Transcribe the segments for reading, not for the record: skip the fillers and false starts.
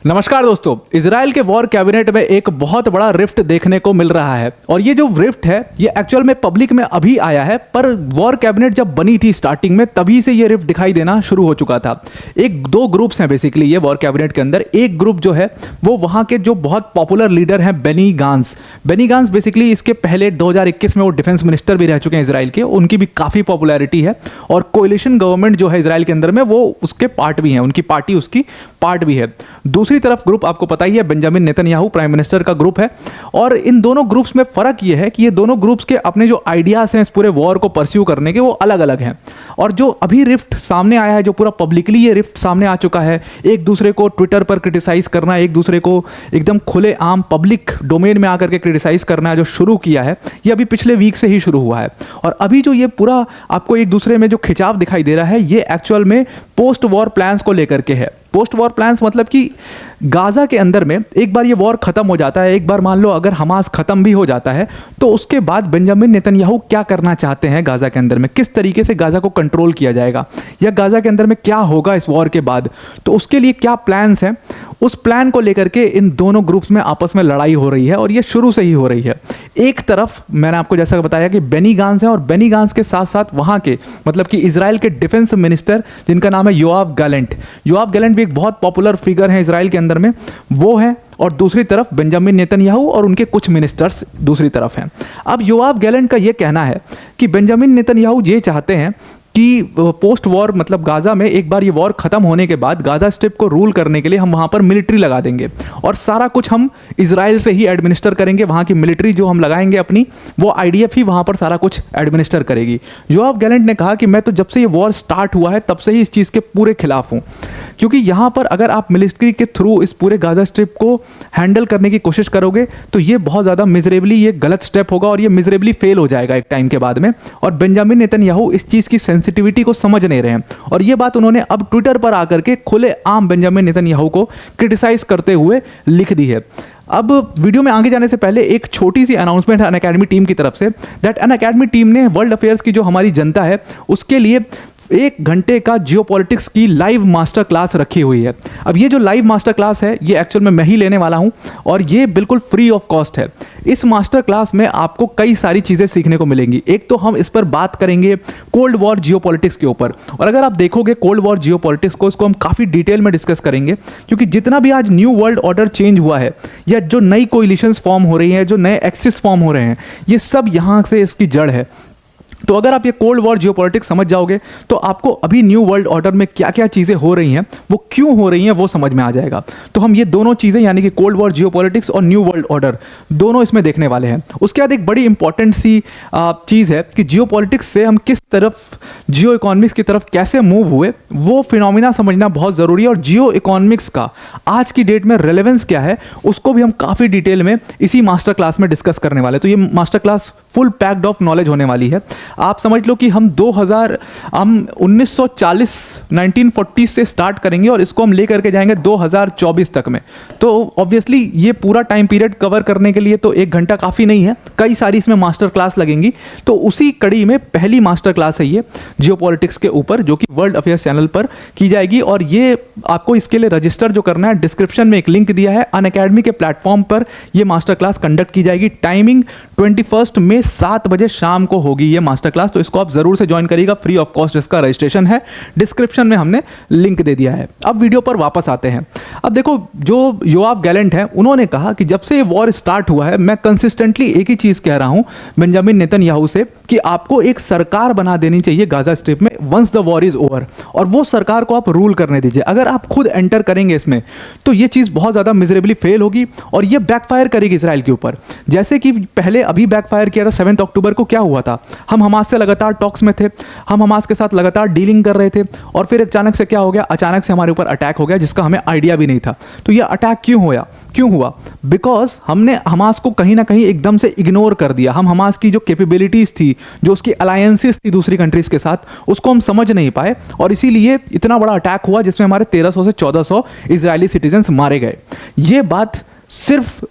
नमस्कार दोस्तों, इजराइल के वॉर कैबिनेट में एक बहुत बड़ा रिफ्ट देखने को मिल रहा है और ये जो रिफ्ट है ये एक्चुअल में पब्लिक में अभी आया है, पर वॉर कैबिनेट जब बनी थी स्टार्टिंग में तभी से ये रिफ्ट दिखाई देना शुरू हो चुका था। एक दो ग्रुप्स हैं बेसिकली ये वॉर कैबिनेट के अंदर। एक ग्रुप जो है वो वहाँ के जो बहुत पॉपुलर लीडर हैं बेनी गांस बेसिकली इसके पहले 2021 में वो डिफेंस मिनिस्टर भी रह चुके हैं इसराइल के, उनकी भी काफ़ी पॉपुलैरिटी है और कोलिशन गवर्नमेंट जो है इसराइल के अंदर में वो उसके पार्ट भी हैं, उनकी पार्टी उसकी पार्ट भी है। दूसरी तरफ ग्रुप आपको पता ही है बेंजामिन नेतन्याहू प्राइम मिनिस्टर का ग्रुप है और इन दोनों ग्रुप्स में फर्क यह है कि ये दोनों ग्रुप्स के अपने जो आइडियाज हैं इस पूरे वॉर को परस्यू करने के वो अलग अलग हैं। और जो अभी रिफ्ट सामने आया है, जो पूरा पब्लिकली ये रिफ्ट सामने आ चुका है, एक दूसरे को ट्विटर पर क्रिटिसाइज करना, एक दूसरे को एकदम खुले आम पब्लिक डोमेन में आकर के क्रिटिसाइज करना जो शुरू किया है, ये अभी पिछले वीक से ही शुरू हुआ है। और अभी जो ये पूरा आपको एक दूसरे में जो खिंचाव दिखाई दे रहा है ये एक्चुअल में पोस्ट वॉर प्लान्स को लेकर के है। पोस्ट वॉर प्लान्स मतलब कि गाजा के अंदर में एक बार ये वॉर खत्म हो जाता है, एक बार मान लो अगर हमास खत्म भी हो जाता है तो उसके बाद बेंजामिन नेतन्याहू क्या करना चाहते हैं गाजा के अंदर में, किस तरीके से गाजा को कंट्रोल किया जाएगा या गाजा के अंदर में क्या होगा इस वॉर के बाद, तो उसके लिए क्या प्लान्स हैं, उस प्लान को लेकर के इन दोनों ग्रुप्स में आपस में लड़ाई हो रही है और ये शुरू से ही हो रही है। एक तरफ मैंने आपको जैसा बताया कि बेनी गांस है और बेनी गांस के साथ साथ वहाँ के मतलब कि इजराइल के डिफेंस मिनिस्टर जिनका नाम है योआव गैलेंट भी एक बहुत पॉपुलर फिगर है इसराइल के अंदर में, वो है। और दूसरी तरफ बेंजामिन नेतन्याहू और उनके कुछ मिनिस्टर्स दूसरी तरफ हैं। अब योआव गैलेंट का ये कहना है कि बेंजामिन नेतन्याहू ये चाहते हैं कि पोस्ट वॉर मतलब गाजा में एक बार ये वॉर खत्म होने के बाद गाजा स्ट्रिप को रूल करने के लिए हम वहाँ पर मिलिट्री लगा देंगे और सारा कुछ हम इजराइल से ही एडमिनिस्टर करेंगे। वहाँ की मिलिट्री जो हम लगाएंगे अपनी, वो आईडीएफ ही वहाँ पर सारा कुछ एडमिनिस्टर करेगी। योआव गैलेंट ने कहा कि मैं तो जब से ये वॉर स्टार्ट हुआ है तब से ही इस चीज़ के पूरे खिलाफ हूँ, क्योंकि यहाँ पर अगर आप मिलिट्री के थ्रू इस पूरे गाजा स्ट्रिप को हैंडल करने की कोशिश करोगे तो ये बहुत ज़्यादा मिजरेबली ये गलत स्टेप होगा और ये मिजरेबली फेल हो जाएगा एक टाइम के बाद में। और बेंजामिन नेतन्याहू इस चीज़ की सेंसिटिविटी को समझ नहीं रहे हैं और ये बात उन्होंने अब ट्विटर पर आकर के खुले आम बेंजामिन नेतन्याहू को क्रिटिसाइज करते हुए लिख दी है। अब वीडियो में आगे जाने से पहले एक छोटी सी अनाउंसमेंट है अनअकैडमी टीम की तरफ से, दैट अनअकैडमी टीम ने वर्ल्ड अफेयर्स की जो हमारी जनता है उसके लिए 1 घंटे का जियोपॉलिटिक्स की लाइव मास्टर क्लास रखी हुई है। अब ये जो लाइव मास्टर क्लास है ये एक्चुअल में मैं ही लेने वाला हूँ और ये बिल्कुल फ्री ऑफ कॉस्ट है। इस मास्टर क्लास में आपको कई सारी चीज़ें सीखने को मिलेंगी। एक तो हम इस पर बात करेंगे कोल्ड वॉर जियोपॉलिटिक्स के ऊपर, और अगर आप देखोगे कोल्ड वॉर जियोपॉलिटिक्स को, इसको हम काफ़ी डिटेल में डिस्कस करेंगे, क्योंकि जितना भी आज न्यू वर्ल्ड ऑर्डर चेंज हुआ है या जो नई कोलिशंस फॉर्म हो रही हैं, जो नए एक्सिस फॉर्म हो रहे हैं, ये सब यहाँ से इसकी जड़ है। तो अगर आप ये कोल्ड वॉर जियोपॉलिटिक्स समझ जाओगे तो आपको अभी न्यू वर्ल्ड ऑर्डर में क्या क्या चीज़ें हो रही हैं, वो क्यों हो रही हैं, वो समझ में आ जाएगा। तो हम ये दोनों चीज़ें यानी कि कोल्ड वॉर जियोपॉलिटिक्स और न्यू वर्ल्ड ऑर्डर दोनों इसमें देखने वाले हैं। उसके बाद एक बड़ी इंपॉर्टेंट सी चीज़ है कि जियोपॉलिटिक्स से हम किस तरफ जियो इकोनॉमिक्स की तरफ कैसे मूव हुए, वो फिनोमिना समझना बहुत ज़रूरी है। और जियो इकोनॉमिक्स का आज की डेट में रेलेवेंस क्या है उसको भी हम काफ़ी डिटेल में इसी मास्टर क्लास में डिस्कस करने वाले। तो ये master class full packed of knowledge होने वाली है। आप समझ लो कि हम 1940 से स्टार्ट करेंगे और इसको हम लेकर के जाएंगे 2024 तक में। तो ऑब्वियसली ये पूरा टाइम पीरियड कवर करने के लिए तो 1 घंटा काफ़ी नहीं है, कई सारी इसमें मास्टर क्लास लगेंगी। तो उसी कड़ी में पहली मास्टर क्लास है ये जियोपॉलिटिक्स के ऊपर, जो कि वर्ल्ड अफेयर्स चैनल पर की जाएगी। और ये आपको इसके लिए रजिस्टर जो करना है, डिस्क्रिप्शन में एक लिंक दिया है, अनअकैडमी के प्लेटफॉर्म पर ये मास्टर क्लास कंडक्ट की जाएगी। टाइमिंग 21 में 7 बजे शाम को होगी ये मास्टर क्लास, तो इसको आप जरूर से ज्वाइन करिएगा, फ्री ऑफ कॉस्ट इसका रजिस्ट्रेशन है, डिस्क्रिप्शन में हमने लिंक दे दिया है। अब वीडियो पर वापस आते हैं। अब देखो, जो योआव गैलेंट है उन्होंने कहा कि जब से ये वॉर स्टार्ट हुआ है मैं कंसिस्टेंटली एक ही चीज़ कह रहा हूं बेंजामिन नेतन्याहू से कि आपको एक सरकार बना देनी चाहिए गाजा स्ट्रिप में once the war is over, और वो सरकार को आप रूल करने दीजिए। अगर आप खुद एंटर करेंगे इसमें तो ये चीज़ बहुत ज़्यादा मिजरेबली फेल होगी और ये बैकफायर करेगी इसराइल के ऊपर, जैसे कि पहले अभी बैकफायर किया था 7 अक्टूबर को। क्या हुआ था, हम हमास से लगातार टॉक्स में थे, हम हमास के साथ लगातार डीलिंग कर रहे थे और फिर अचानक से क्या हो गया, अचानक से हमारे ऊपर अटैक हो गया जिसका हमें आइडिया भी नहीं था। तो ये अटैक क्यों हुआ? बिकॉज हमने हमास को कहीं ना कहीं एकदम से इग्नोर कर दिया। हम हमास की जो कैपेबिलिटीज थी, जो उसकी अलायंसेस थी दूसरी कंट्रीज के साथ, उसको हम समझ नहीं पाए और इसीलिए इतना बड़ा अटैक हुआ जिसमें हमारे 1300 से 1400 इजरायली सिटीजन्स मारे गए। ये बात सिर्फ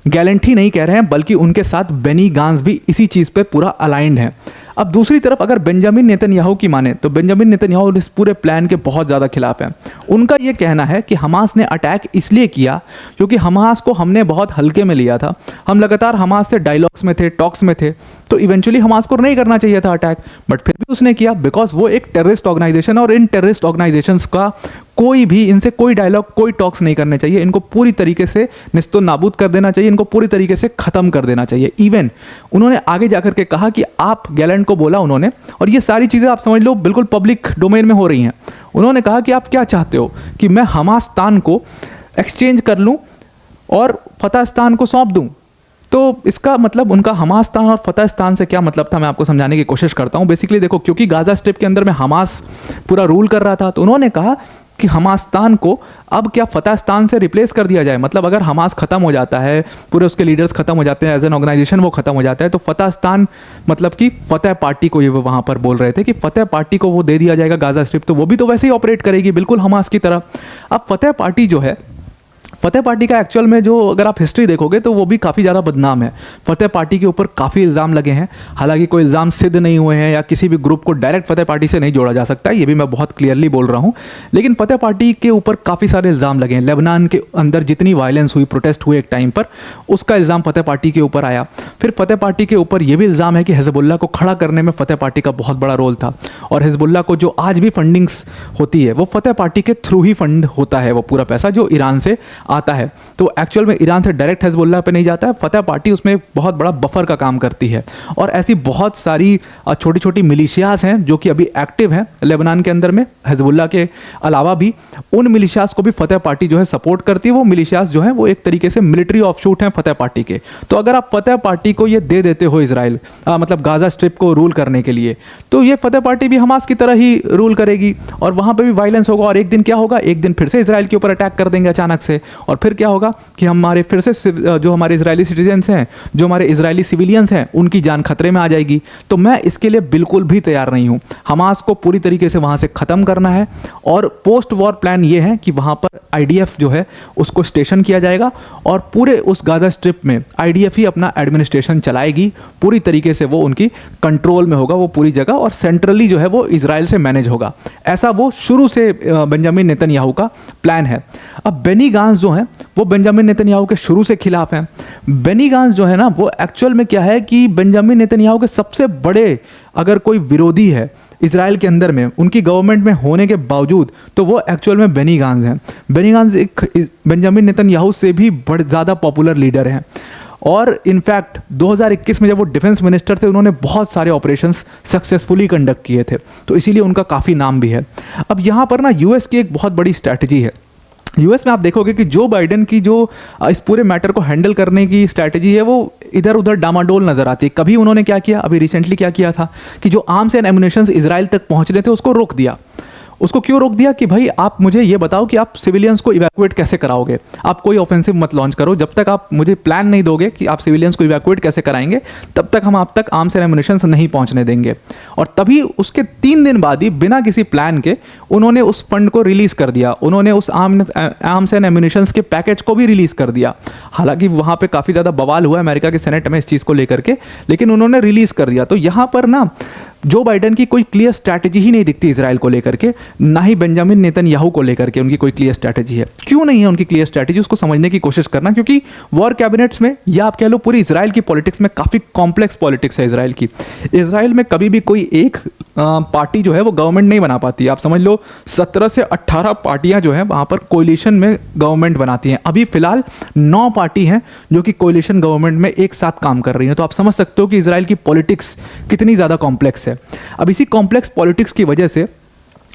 गैलेंट ही नहीं कह रहे हैं, बल्कि उनके साथ बेनी गांस भी इसी चीज़ पे पूरा अलाइंड है। अब दूसरी तरफ अगर बेंजामिन नेतन्याहू की माने तो बेंजामिन नेतन्याहू इस पूरे प्लान के बहुत ज़्यादा खिलाफ हैं। उनका ये कहना है कि हमास ने अटैक इसलिए किया क्योंकि हमास को हमने बहुत हल्के में लिया था, हम लगातार हमास से डायलॉग्स में थे, टॉक्स में थे, तो इवेंचुअली हमास को नहीं करना चाहिए था अटैक, बट फिर भी उसने किया बिकॉज वो एक टेररिस्ट ऑर्गेनाइजेशन है और इन टेररिस्ट ऑर्गेनाइजेशंस का कोई भी, इनसे कोई डायलॉग, कोई टॉक्स नहीं करने चाहिए, इनको पूरी तरीके से निस्तो नाबूद कर देना चाहिए, इनको पूरी तरीके से ख़त्म कर देना चाहिए। इवन उन्होंने आगे जाकर के कहा कि आप गैलेंट को बोला उन्होंने, और ये सारी चीज़ें आप समझ लो बिल्कुल पब्लिक डोमेन में हो रही हैं। उन्होंने कहा कि आप क्या चाहते हो कि मैं हमास्तान को एक्सचेंज कर लूँ और फतहस्तान को सौंप दूँ। तो इसका मतलब उनका हमास्तान और फतहस्तान से क्या मतलब था, मैं आपको समझाने की कोशिश करता हूँ। बेसिकली देखो, क्योंकि गाज़ा स्ट्रिप के अंदर में हमास पूरा रूल कर रहा था, तो उन्होंने कहा कि हमास्तान को अब क्या फतहस्तान से रिप्लेस कर दिया जाए। मतलब अगर हमास ख़त्म हो जाता है, पूरे उसके लीडर्स ख़त्म हो जाते हैं, एज एन ऑर्गेनाइजेशन वो ख़त्म हो जाता है, तो फतहस्तान मतलब कि फतेह पार्टी को, ये वो वहाँ पर बोल रहे थे कि फतेह पार्टी को वो दे दिया जाएगा गाज़ा स्ट्रिप, तो वो भी तो वैसे ही ऑपरेट करेगी बिल्कुल हमास की तरह। अब फतेह पार्टी जो है, फतेह पार्टी का एक्चुअल में जो अगर आप हिस्ट्री देखोगे तो वो भी काफ़ी ज़्यादा बदनाम है। फतेह पार्टी के ऊपर काफ़ी इल्ज़ाम लगे हैं, हालांकि कोई इल्ज़ाम सिद्ध नहीं हुए हैं या किसी भी ग्रुप को डायरेक्ट फतेह पार्टी से नहीं जोड़ा जा सकता है, ये भी मैं बहुत क्लियरली बोल रहा हूँ। लेकिन फतेह पार्टी के ऊपर काफ़ी सारे इल्ज़ाम लगे हैं। लेबनान के अंदर जितनी वायलेंस हुई, प्रोटेस्ट हुए एक टाइम पर, उसका इल्ज़ाम फतेह पार्टी के ऊपर आया। फिर फतेह पार्टी के ऊपर ये भी इल्ज़ाम है कि हिजबुल्लाह को खड़ा करने में फतेह पार्टी का बहुत बड़ा रोल था, और हिजबुल्लाह को जो आज भी फंडिंग्स होती है वो फतेह पार्टी के थ्रू ही फंड होता है, वो पूरा पैसा जो ईरान से आता है। तो एक्चुअल में ईरान से डायरेक्ट हिजबुल्लाह पे नहीं जाता है, फतेह पार्टी उसमें बहुत बड़ा बफर का काम करती है। और ऐसी बहुत सारी छोटी छोटी मिलिशियाज हैं जो कि अभी एक्टिव हैं लेबनान के अंदर में, हिजबुल्लाह के अलावा भी। उन मिलिशियाज को भी फतेह पार्टी जो है सपोर्ट करती है। वो मिलिशियाज जो हैं वो एक तरीके से मिलिट्री ऑफशूट हैं फतेह पार्टी के। तो अगर आप फतेह पार्टी को ये दे देते हो इसराइल, मतलब गाज़ा स्ट्रिप को रूल करने के लिए, तो ये फतेह पार्टी भी हमास की तरह ही रूल करेगी और वहाँ पर भी वायलेंस होगा। और एक दिन क्या होगा, एक दिन फिर से इसराइल के ऊपर अटैक कर देंगे अचानक से, और फिर क्या होगा कि हमारे फिर से जो हमारे इजरायली सिटीजन्स हैं, जो हमारे इजरायली सिविलियंस हैं, उनकी जान खतरे में आ जाएगी। तो मैं इसके लिए बिल्कुल भी तैयार नहीं हूँ। हमास को पूरी तरीके से वहाँ से ख़त्म करना है, और पोस्ट वॉर प्लान ये है कि वहाँ पर आईडीएफ जो है उसको स्टेशन किया जाएगा, और पूरे उस गाज़ा स्ट्रिप में आईडीएफ ही अपना एडमिनिस्ट्रेशन चलाएगी। पूरी तरीके से वो उनकी कंट्रोल में होगा वो पूरी जगह, और सेंट्रली जो है वो इजराइल से मैनेज होगा। ऐसा वो शुरू से बेंजामिन नेतन्याहू का प्लान है। अब बेनी गांज जो हैं वो बेंजामिन नेतन्याहू के शुरू से खिलाफ हैं। बेनी गांज जो है ना, वो एक्चुअल में क्या है कि बेंजामिन नेतन्याहू के सबसे बड़े अगर कोई विरोधी है इजराइल के अंदर में, उनकी गवर्नमेंट में होने के बावजूद, तो वो एक्चुअल में बेनी गांज हैं। बेनी गांज एक बेंजामिन नेतन्याहू से भी बड़े ज़्यादा पॉपुलर लीडर हैं, और इनफैक्ट 2021 में जब वो डिफेंस मिनिस्टर थे, उन्होंने बहुत सारे ऑपरेशंस सक्सेसफुली कंडक्ट किए थे, तो इसीलिए उनका काफ़ी नाम भी है। अब यहाँ पर ना यूएस की एक बहुत बड़ी स्ट्रैटेजी है। यूएस में आप देखोगे कि जो बाइडेन की जो इस पूरे मैटर को हैंडल करने की स्ट्रैटेजी है, वो इधर उधर डामाडोल नजर आती है। कभी उन्होंने क्या किया, अभी रिसेंटली क्या किया था कि जो आर्म्स एंड एमुनिशंस इजराइल तक पहुंच रहे थे उसको रोक दिया। उसको क्यों रोक दिया कि भाई आप मुझे ये बताओ कि आप सिविलियंस को इवैक्यूएट कैसे कराओगे, आप कोई ऑफेंसिव मत लॉन्च करो जब तक आप मुझे प्लान नहीं दोगे कि आप सिविलियंस को इवैक्यूएट कैसे कराएंगे, तब तक हम आप तक आर्म्स एंड एमुनिशंस नहीं पहुंचने देंगे। और तभी उसके 3 दिन बाद ही बिना किसी प्लान के उन्होंने उस फंड को रिलीज कर दिया, उन्होंने उस आर्म्स एंड एमुनिशंस के पैकेज को भी रिलीज कर दिया। हालांकि वहाँ पर काफ़ी ज़्यादा बवाल हुआ अमेरिका के सेनेट में इस चीज़ को लेकर के, लेकिन उन्होंने रिलीज कर दिया। तो यहाँ पर ना जो बाइडेन की कोई क्लियर स्ट्रैटेजी ही नहीं दिखती इसराइल को लेकर के, ना ही बेंजामिन नेतन्याहू को लेकर के उनकी कोई क्लियर स्ट्रैटेजी है। क्यों नहीं है उनकी क्लियर स्ट्रैटेजी, उसको समझने की कोशिश करना, क्योंकि वॉर कैबिनेट्स में या आप कह लो पूरी इसराइल की पॉलिटिक्स में काफ़ी कॉम्प्लेक्स पॉलिटिक्स है इसराइल की। इसराइल में कभी भी कोई एक पार्टी जो है वो गवर्नमेंट नहीं बना पाती। आप समझ लो 17 से 18 पार्टियां जो हैं वहाँ पर कोलिशन में गवर्नमेंट बनाती हैं। अभी फिलहाल 9 पार्टी हैं जो कि कोलिशन गवर्नमेंट में एक साथ काम कर रही हैं। तो आप समझ सकते हो कि इसराइल की पॉलिटिक्स कितनी ज़्यादा कॉम्प्लेक्स है। अब इसी कॉम्प्लेक्स पॉलिटिक्स की वजह से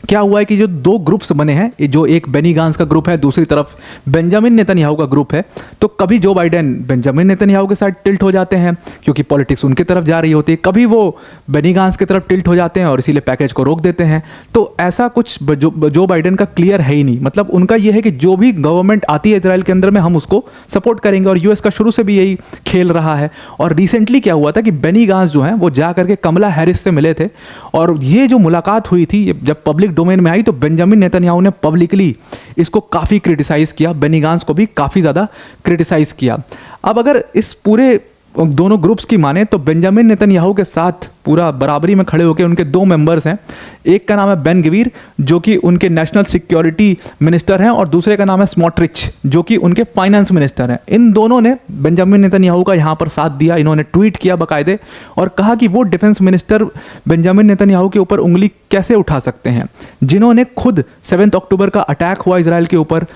क्या हुआ है कि जो 2 ग्रुप्स बने हैं, जो एक बेनी गांज का ग्रुप है, दूसरी तरफ बेंजामिन नेतन्याहू का ग्रुप है, तो कभी जो बाइडेन बेंजामिन नेतन्याहू के साथ टिल्ट हो जाते हैं क्योंकि पॉलिटिक्स उनकी तरफ जा रही होती है, कभी वो बेनी गांज की तरफ टिल्ट हो जाते हैं और इसीलिए पैकेज को रोक देते हैं। तो ऐसा कुछ जो बाइडेन का क्लियर है ही नहीं। मतलब उनका ये है कि जो भी गवर्नमेंट आती है इसराइल के अंदर में हम उसको सपोर्ट करेंगे, और यूएस का शुरू से भी यही खेल रहा है। और रिसेंटली क्या हुआ था कि बेनी गांज जो हैं वो जा करके कमला हैरिस से मिले थे, और ये जो मुलाकात हुई थी जब पब्लिक डोमेन में आई तो बेंजामिन नेतन्याहू ने पब्लिकली इसको काफ़ी क्रिटिसाइज़ किया, बेनी गांज को भी काफ़ी ज़्यादा क्रिटिसाइज़ किया। अब अगर इस पूरे दोनों ग्रुप्स की माने तो बेंजामिन नेतन्याहू के साथ पूरा बराबरी में खड़े होकर उनके दो मेंबर्स हैं। एक का नाम है बेन गवीर जो कि उनके नेशनल सिक्योरिटी मिनिस्टर हैं, और दूसरे का नाम है स्मोट्रिच जो कि उनके फाइनेंस मिनिस्टर हैं। इन दोनों ने बेंजामिन नेतन्याहू का यहाँ पर साथ दिया। इन्होंने ट्वीट किया बाकायदे और कहा कि वो डिफेंस मिनिस्टर बेंजामिन नेतन्याहू के ऊपर उंगली कैसे उठा सकते हैं, जिन्होंने खुद 7 अक्टूबर का अटैक हुआ इजराइल के ऊपर,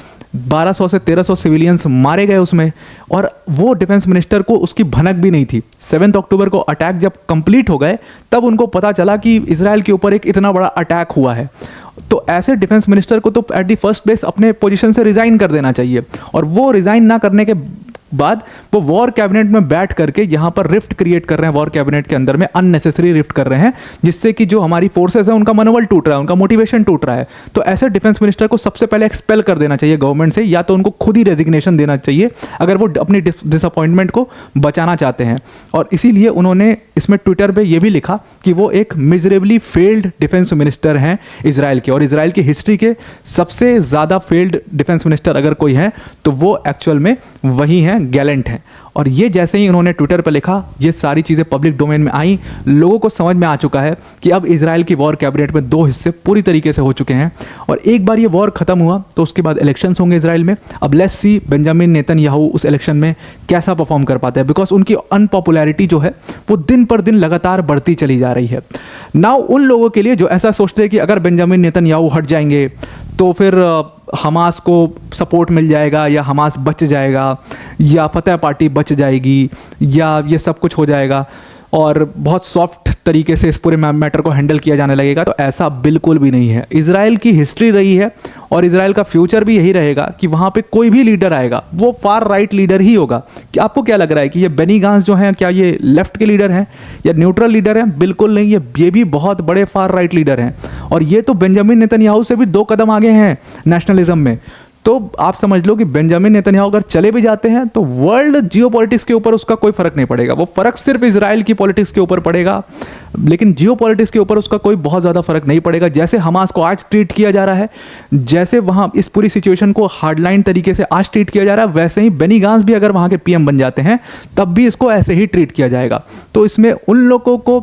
1200 से 1300 सिविलियंस मारे गए उसमें, और वो डिफेंस मिनिस्टर को उसकी भनक भी नहीं थी। 7 अक्टूबर को अटैक जब कंप्लीट हो गए तब उनको पता चला कि इजराइल के ऊपर एक इतना बड़ा अटैक हुआ है। तो ऐसे डिफेंस मिनिस्टर को तो एट द फर्स्ट प्लेस अपने पोजीशन से रिजाइन कर देना चाहिए, और वो रिजाइन ना करने के बाद वो वॉर कैबिनेट में बैठ करके यहाँ पर रिफ्ट क्रिएट कर रहे हैं, वॉर कैबिनेट के अंदर में अननेसेसरी रिफ्ट कर रहे हैं, जिससे कि जो हमारी फोर्सेस है उनका मनोबल टूट रहा है, उनका मोटिवेशन टूट रहा है। तो ऐसे डिफेंस मिनिस्टर को सबसे पहले एक्सपेल कर देना चाहिए गवर्नमेंट से, या तो उनको खुद ही रेजिग्नेशन देना चाहिए अगर वो अपनी डिसअपॉइंटमेंट को बचाना चाहते हैं। और इसीलिए उन्होंने इसमें ट्विटर पर यह भी लिखा कि वो एक मिजरेबली फेल्ड डिफेंस मिनिस्टर हैं इजराइल के, और इजराइल की हिस्ट्री के सबसे ज़्यादा फेल्ड डिफेंस मिनिस्टर अगर कोई है तो वो एक्चुअल में वही हैं, गैलेंट हैं। और ये जैसे ही उन्होंने ट्विटर पर लिखा, ये सारी चीज़ें पब्लिक डोमेन में आई, लोगों को समझ में आ चुका है कि अब इजराइल की वॉर कैबिनेट में दो हिस्से पूरी तरीके से हो चुके हैं, और एक बार ये वॉर खत्म हुआ तो उसके बाद इलेक्शंस होंगे इजराइल में। अब लेट्स सी बेंजामिन नेतन्याहू उस इलेक्शन में कैसा परफॉर्म कर पाते हैं, बिकॉज उनकी अनपॉपुलैरिटी जो है वो दिन पर दिन लगातार बढ़ती चली जा रही है। नाउ उन लोगों के लिए जो ऐसा सोचते हैं कि अगर बेंजामिन नेतन्याहू हट जाएंगे तो फिर हमास को सपोर्ट मिल जाएगा, या हमास बच जाएगा, या फतेह पार्टी बच जाएगी, या ये सब कुछ हो जाएगा और बहुत सॉफ्ट तरीके से इस पूरे मैटर को हैंडल किया जाने लगेगा, तो ऐसा बिल्कुल भी नहीं है। इजराइल की हिस्ट्री रही है और इजराइल का फ्यूचर भी यही रहेगा कि वहाँ पे कोई भी लीडर आएगा वो फार राइट लीडर ही होगा। कि आपको क्या लग रहा है कि ये बेनी गांस जो हैं क्या ये लेफ्ट के लीडर हैं या न्यूट्रल लीडर हैं? बिल्कुल नहीं, ये भी बहुत बड़े फार राइट लीडर हैं, और ये तो बेंजामिन नेतन्याहू से भी 2 कदम आगे हैं नेशनलिज्म में। तो आप समझ लो कि बेंजामिन नेतन्याहू अगर चले भी जाते हैं तो वर्ल्ड जियोपॉलिटिक्स के ऊपर उसका कोई फर्क नहीं पड़ेगा, वो फर्क सिर्फ इजराइल की पॉलिटिक्स के ऊपर पड़ेगा, लेकिन जियोपॉलिटिक्स के ऊपर उसका कोई बहुत ज़्यादा फर्क नहीं पड़ेगा। जैसे हमास को आज ट्रीट किया जा रहा है, जैसे वहाँ इस पूरी सिचुएशन को हार्डलाइन तरीके से आज ट्रीट किया जा रहा है, वैसे ही बेनी गांस भी अगर वहाँ के पीएम बन जाते हैं तब भी इसको ऐसे ही ट्रीट किया जाएगा। तो इसमें उन लोगों को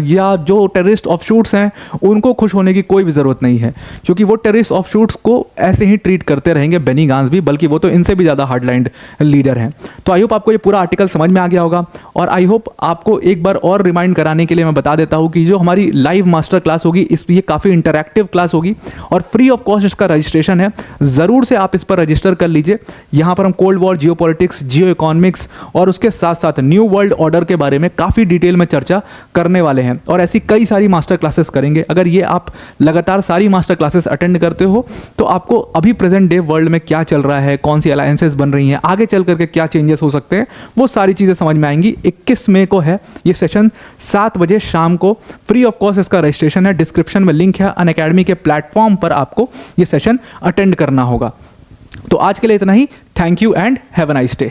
या जो टेररिस्ट ऑफशूट्स हैं उनको खुश होने की कोई भी ज़रूरत नहीं है, क्योंकि वो टेररिस्ट ऑफशूट्स को ऐसे ही ट्रीट करते रहेंगे बेनी गांस भी, बल्कि वो तो इनसे भी ज़्यादा हार्डलाइन लीडर हैं। तो आई होप आपको ये पूरा आर्टिकल समझ में आ गया होगा, और आई होप आपको एक बार और रिमाइंड कराने के लिए मैं बता देता हूँ कि जो हमारी लाइव मास्टर क्लास होगी ये काफ़ी इंटरैक्टिव क्लास होगी और फ्री ऑफ कॉस्ट इसका रजिस्ट्रेशन है। ज़रूर से आप इस पर रजिस्टर कर लीजिए। यहाँ पर हम कोल्ड वॉर, जियोपॉलिटिक्स, जियो इकोनॉमिक्स और उसके साथ साथ न्यू वर्ल्ड ऑर्डर के बारे में काफ़ी डिटेल में चर्चा करने वाले हैं, और ऐसी कई सारी मास्टर क्लासेस करेंगे। अगर ये आप लगातार सारी मास्टर क्लासेस अटेंड करते हो तो आपको अभी प्रेजेंट डे वर्ल्ड में क्या चल रहा है, कौन सी अलायंसेस बन रही हैं, आगे चल करके क्या चेंजेस हो सकते हैं, वो सारी चीज़ें समझ में आएंगी। 21 मई को है ये सेशन, 7 बजे शाम को। फ्री ऑफ कॉस्ट इसका रजिस्ट्रेशन है, डिस्क्रिप्शन में लिंक है। अनअकैडमी के प्लेटफॉर्म पर आपको ये सेशन अटेंड करना होगा। तो आज के लिए इतना ही। Thank you and have a nice day.